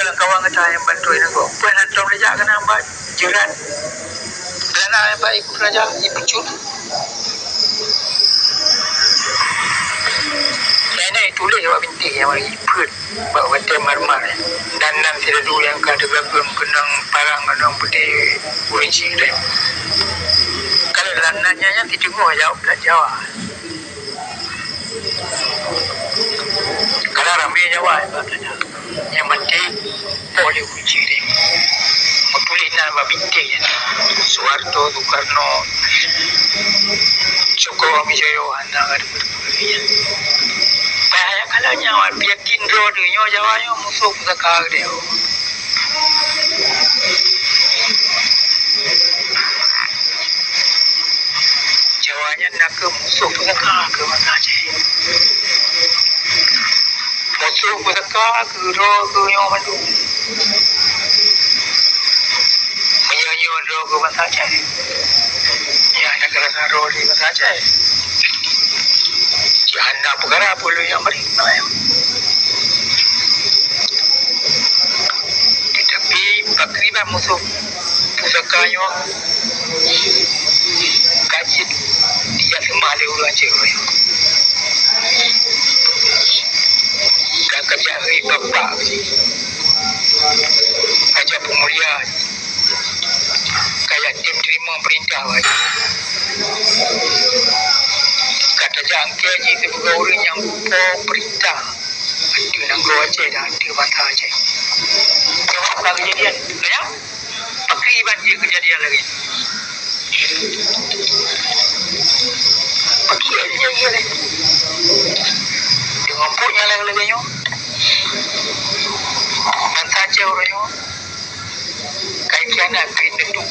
lang kawan kata yang bantu ini kok. Pernah tong raja kena ambat jerat. Dan apa ikut raja ikut cun. Nenek tulis jawab bintik yang mari ikut bawa temar-mar. Dan tidak dulu yang kada gabung kenang parang kenang putih kunci deh. Kalau nanya tidak mau jawab tak jawab. Kalau ramai jawab katanya. Yang penting boleh kunci deh. Tulis nama bintik ya. Soeharto, Soekarno, Cokro Mijoyo, anak ada berpuluh. Bahaya kalau nyawa biakin roda nyawa jawanya musuh sekar dia. Jawanya nak ke musuh sekar ke mana je. Musuh sekar ke roda ke nyawa mandu. Menyanyi roda ke mana je. Ya nak kerana roda ke mana je. Jangan perkara boleh yang mereka tetapi pakriban musuh pusakanya kaji dia semua ada orang cewek kerja hari bapak kerja pemulihan kayak tim terima perintah lagi kata jangka je sebagai orang yang perintah itu nak gua aja dah di mata aja apa kejadian ya pakriban je kejadian lagi pakriban je lagi dengan punya lagi nyo dan saja orangnya kajian nak pindah tu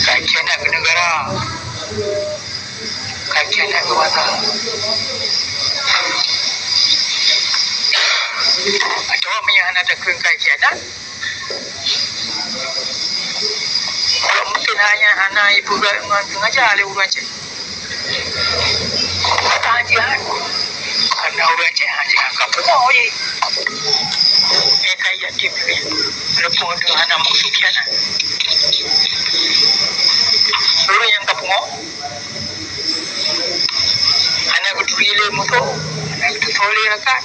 kajian nak ke negara kajian nak ke mata atau yang anak tak kena kajian nak kalau mungkin hanya anak ibu mengajar oleh orang cik kata hajian karena orang cik hajian kamu tahu je kajian dia pilih lepas dengan anak maksukian orang yang kapung anak itu pilih musuh anak itu soleh rakat